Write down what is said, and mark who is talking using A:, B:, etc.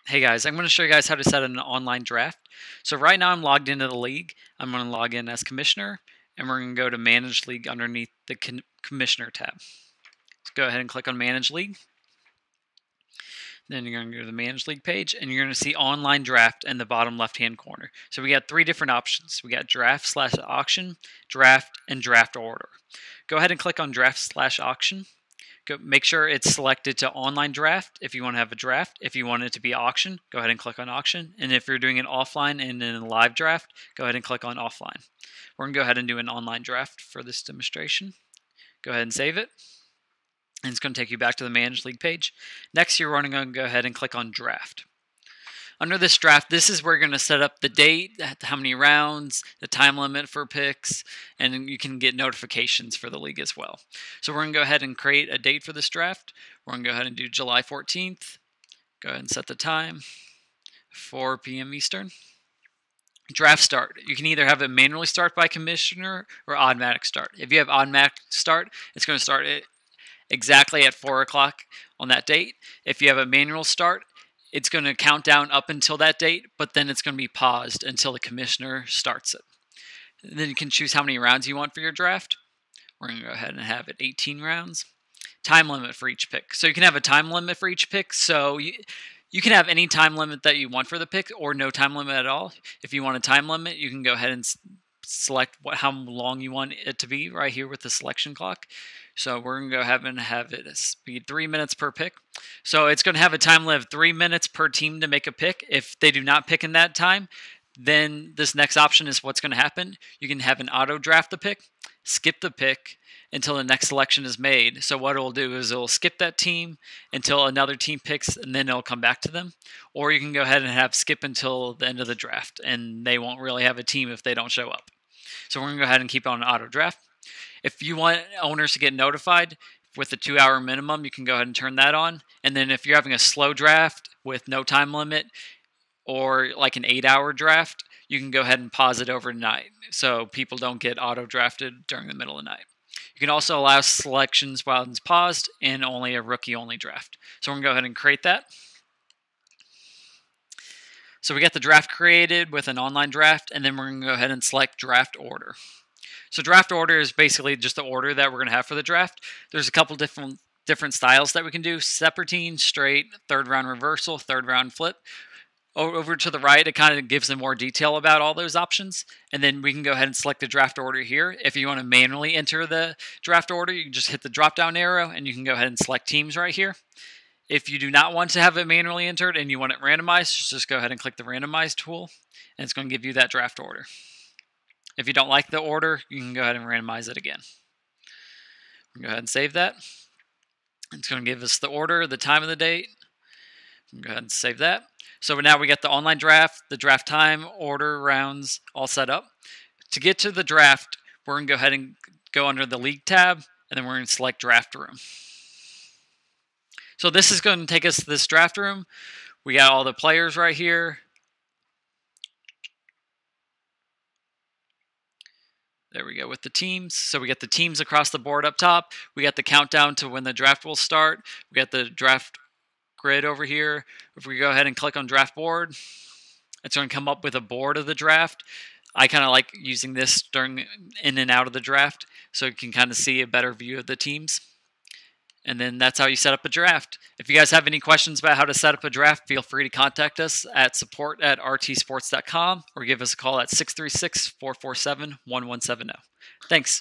A: Hey guys, I'm going to show you guys how to set an online draft. So right now I'm logged into the league. I'm going to log in as commissioner, and we're going to go to Manage League underneath the Commissioner tab. So go ahead and click on Manage League. Then you're going to go to the Manage League page, and you're going to see Online Draft in the bottom left-hand corner. So we got three different options. We got Draft/Auction, Draft, and Draft Order. Go ahead and click on Draft/Auction. Make sure it's selected to online draft if you want to have a draft. If you want it to be auction, go ahead and click on auction. And if you're doing an offline and in a live draft, go ahead and click on offline. We're going to go ahead and do an online draft for this demonstration. Go ahead and save it. And it's going to take you back to the Manage League page. Next, you're going to go ahead and click on draft. Under this draft, this is where you're going to set up the date, how many rounds, the time limit for picks, and you can get notifications for the league as well. So we're going to go ahead and create a date for this draft. We're going to go ahead and do July 14th. Go ahead and set the time, 4 p.m. Eastern. Draft start. You can either have it manually start by commissioner or automatic start. If you have automatic start, it's going to start exactly at 4 o'clock on that date. If you have a manual start, it's going to count down up until that date, but then it's going to be paused until the commissioner starts it. And then you can choose how many rounds you want for your draft. We're going to go ahead and have it 18 rounds. Time limit for each pick. So you can have a time limit for each pick. So you can have any time limit that you want for the pick or no time limit at all. If you want a time limit, you can go ahead and select how long you want it to be right here with the selection clock. So we're going to go ahead and have it speed 3 minutes per pick. So it's going to have a time limit of 3 minutes per team to make a pick. If they do not pick in that time, then this next option is what's going to happen. You can have an auto draft the pick, skip the pick until the next selection is made. So what it'll do is it'll skip that team until another team picks, and then it'll come back to them. Or you can go ahead and have skip until the end of the draft, and they won't really have a team if they don't show up. So we're going to go ahead and keep on auto draft. If you want owners to get notified with the 2-hour minimum, you can go ahead and turn that on. And then if you're having a slow draft with no time limit or like an 8-hour draft, you can go ahead and pause it overnight so people don't get auto drafted during the middle of the night. You can also allow selections while it's paused and only a rookie only draft. So we're going to go ahead and create that. So we got the draft created with an online draft, and then we're going to go ahead and select draft order. So draft order is basically just the order that we're going to have for the draft. There's a couple different styles that we can do: serpentine, straight, third round reversal, third round flip. Over to the right, it kind of gives them more detail about all those options. And then we can go ahead and select the draft order here. If you want to manually enter the draft order, you can just hit the drop down arrow and you can go ahead and select teams right here. If you do not want to have it manually entered and you want it randomized, just go ahead and click the randomize tool, and it's going to give you that draft order. If you don't like the order, you can go ahead and randomize it again. Go ahead and save that. It's going to give us the order, the time of the date. Go ahead and save that. So now we got the online draft, the draft time, order, rounds, all set up. To get to the draft, we're going to go ahead and go under the league tab, and then we're going to select draft room. So this is going to take us to this draft room. We got all the players right here. There we go with the teams. So we got the teams across the board up top. We got the countdown to when the draft will start. We got the draft grid over here. If we go ahead and click on draft board, it's going to come up with a board of the draft. I kind of like using this during in and out of the draft so you can kind of see a better view of the teams. And then that's how you set up a draft. If you guys have any questions about how to set up a draft, feel free to contact us at support@rtsports.com or give us a call at 636-447-1170. Thanks.